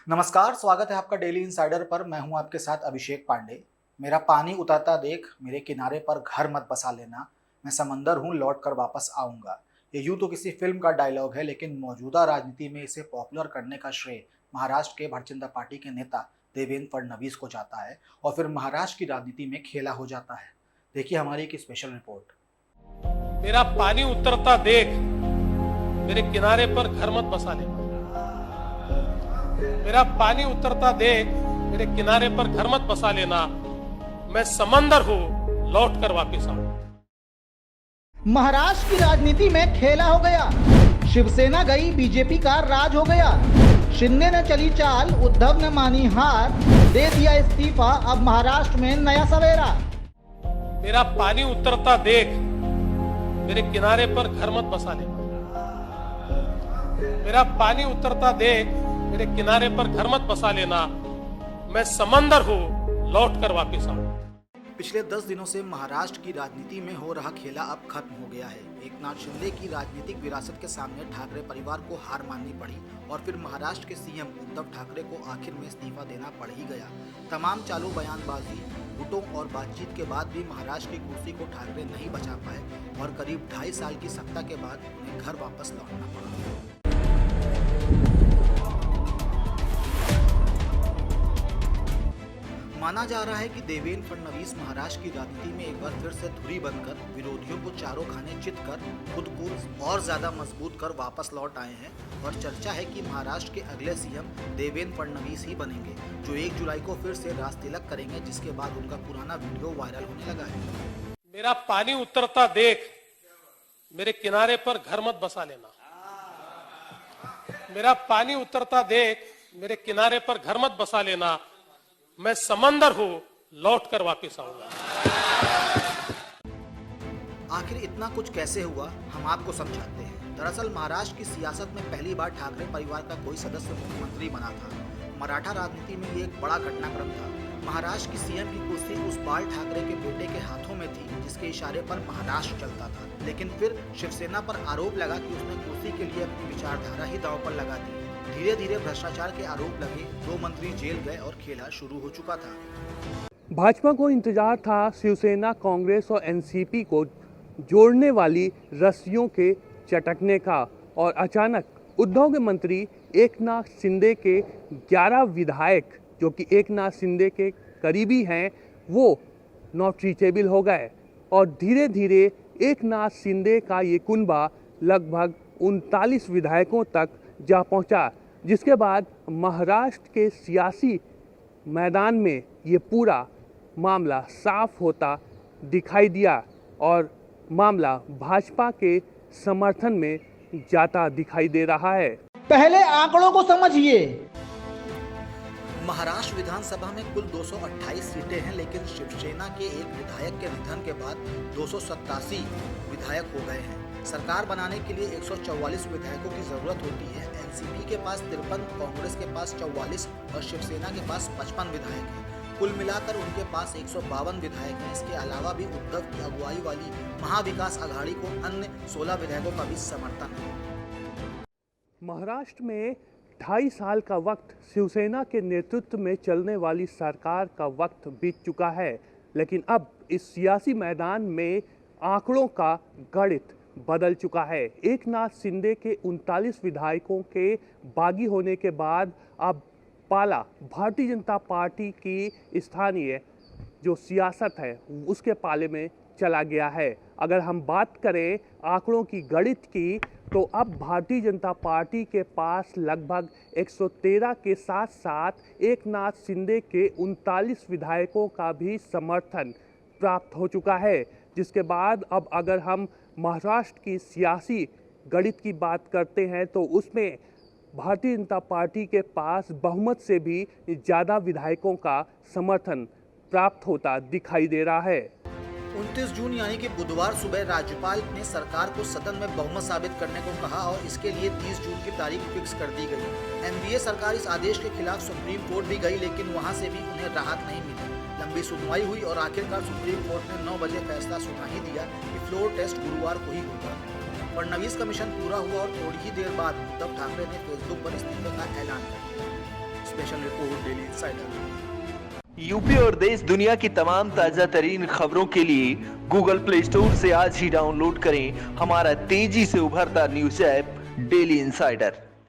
नमस्कार, स्वागत है आपका डेली इंसाइडर पर। मैं हूं आपके साथ अभिषेक पांडे। मेरा पानी उतरता देख मेरे किनारे पर घर मत बसा लेना, मैं समंदर हूं लौट कर वापस आऊंगा। ये यूं तो किसी फिल्म का डायलॉग है, लेकिन मौजूदा राजनीति में इसे पॉपुलर करने का श्रेय महाराष्ट्र के भारतीय जनता पार्टी के नेता देवेंद्र फडणवीस को जाता है और फिर महाराष्ट्र की राजनीति में खेला हो जाता है। देखिए हमारी एक स्पेशल रिपोर्ट। मेरा पानी उतरता देख मेरे किनारे पर घर मत बसा लेना। मेरा पानी उतरता देख मेरे किनारे पर घर मत बसा लेना, मैं समंदर हूं लौट कर वापिस आऊंगा। महाराष्ट्र की राजनीति में खेला हो गया, शिवसेना गई, बीजेपी का राज हो गया। शिंदे ने चली चाल, उद्धव ने मानी हार, दे दिया इस्तीफा, अब महाराष्ट्र में नया सवेरा। मेरा पानी उतरता देख मेरे किनारे पर घर मत बसा लेना। मेरा पानी उतरता देख मेरे किनारे पर घर मत बसा लेना, मैं समंदर हूं लौट कर वापिस आऊंगा। पिछले 10 दिनों से महाराष्ट्र की राजनीति में हो रहा खेला अब खत्म हो गया है। एकनाथ शिंदे की राजनीतिक विरासत के सामने ठाकरे परिवार को हार माननी पड़ी और फिर महाराष्ट्र के सीएम उद्धव ठाकरे को आखिर में इस्तीफा देना पड़ ही गया। तमाम चालू बयानबाजी, गुटों और बातचीत के बाद भी महाराष्ट्र की कुर्सी को ठाकरे नहीं बचा पाए और करीब 2.5 साल की सत्ता के बाद उन्हें घर वापस लौटना पड़ा। माना जा रहा है कि देवेंद्र फडणवीस महाराष्ट्र की राजनीति में एक बार फिर से धुरी बनकर विरोधियों को चारों खाने चित कर खुद को और ज्यादा मजबूत कर वापस लौट आए हैं और चर्चा है कि महाराष्ट्र के अगले सीएम देवेंद्र फडणवीस ही बनेंगे, जो 1 जुलाई को फिर से राज तिलक करेंगे, जिसके बाद उनका पुराना वीडियो वायरल होने लगा है। मेरा पानी उतरता देख मेरे किनारे पर घर मत बसा लेना। मेरा पानी उतरता देख मेरे किनारे पर घर मत बसा लेना, मैं समंदर हूं लौट कर वापिस आऊंगा। आखिर इतना कुछ कैसे हुआ, हम आपको समझाते हैं। दरअसल महाराष्ट्र की सियासत में पहली बार ठाकरे परिवार का कोई सदस्य मुख्यमंत्री बना था। मराठा राजनीति में ये एक बड़ा घटनाक्रम था। महाराष्ट्र की सीएम की कुर्सी उस बाल ठाकरे के बेटे के हाथों में थी, जिसके इशारे पर महाराष्ट्र चलता था। लेकिन फिर शिवसेना पर आरोप लगा कि उसने कुर्सी के लिए अपनी विचारधारा ही दांव पर लगा दी। धीरे धीरे भ्रष्टाचार के आरोप लगे, 2 मंत्री जेल गए और खेला शुरू हो चुका था। भाजपा को इंतजार था शिवसेना, कांग्रेस और एनसीपी को जोड़ने वाली रस्सियों के चटकने का, और अचानक उद्धव के मंत्री एकनाथ शिंदे के 11 विधायक जो कि एकनाथ शिंदे के करीबी हैं, वो नॉट रीचेबल हो गए और धीरे धीरे एकनाथ शिंदे का ये कुनबा लगभग 39 विधायकों तक जा पहुंचा, जिसके बाद महाराष्ट्र के सियासी मैदान में ये पूरा मामला साफ होता दिखाई दिया और मामला भाजपा के समर्थन में जाता दिखाई दे रहा है। पहले आंकड़ों को समझिए। महाराष्ट्र विधानसभा में कुल 228 सीटें हैं, लेकिन शिवसेना के एक विधायक के निधन के बाद 287 विधायक हो गए हैं। सरकार बनाने के लिए 144 विधायकों की जरूरत होती है। एनसीपी के पास 53, कांग्रेस के पास 44 और शिवसेना के पास 55 विधायक हैं। कुल मिलाकर उनके पास 152 विधायक हैं। इसके अलावा भी उद्धव की अगुवाई वाली महाविकास आघाड़ी को अन्य 16 विधायकों का भी समर्थन है। महाराष्ट्र में 2.5 साल का वक्त शिवसेना के नेतृत्व में चलने वाली सरकार का वक्त बीत चुका है, लेकिन अब इस सियासी मैदान में आंकड़ों का गणित बदल चुका है। एकनाथ शिंदे के 39 विधायकों के बागी होने के बाद अब पाला भारतीय जनता पार्टी की स्थानीय जो सियासत है उसके पाले में चला गया है। अगर हम बात करें आंकड़ों की गणित की, तो अब भारतीय जनता पार्टी के पास लगभग 113 के साथ साथ एकनाथ शिंदे के 39 विधायकों का भी समर्थन प्राप्त हो चुका है, जिसके बाद अब अगर हम महाराष्ट्र की सियासी गणित की बात करते हैं तो उसमें भारतीय जनता पार्टी के पास बहुमत से भी ज़्यादा विधायकों का समर्थन प्राप्त होता दिखाई दे रहा है। 29 जून यानी कि बुधवार सुबह राज्यपाल ने सरकार को सदन में बहुमत साबित करने को कहा और इसके लिए 30 जून की तारीख फिक्स कर दी गई। एनडीए सरकार इस आदेश के खिलाफ सुप्रीम कोर्ट भी गई, लेकिन वहां से भी उन्हें राहत नहीं मिली। लंबी सुनवाई हुई और आखिरकार सुप्रीम कोर्ट ने 9 बजे फैसला सुना ही दिया कि फ्लोर टेस्ट गुरुवार को ही होगा। फडणवीस का मिशन पूरा हुआ और थोड़ी ही देर बाद उद्धव ठाकरे ने फेसबुक पर इस्तीफे का ऐलान कर दिया। Special report daily insider. UP और देश दुनिया की तमाम ताजा तरीन खबरों के लिए गूगल प्ले स्टोर से आज ही डाउनलोड करें हमारा तेजी से उभरता न्यूज ऐप डेली इंसाइडर।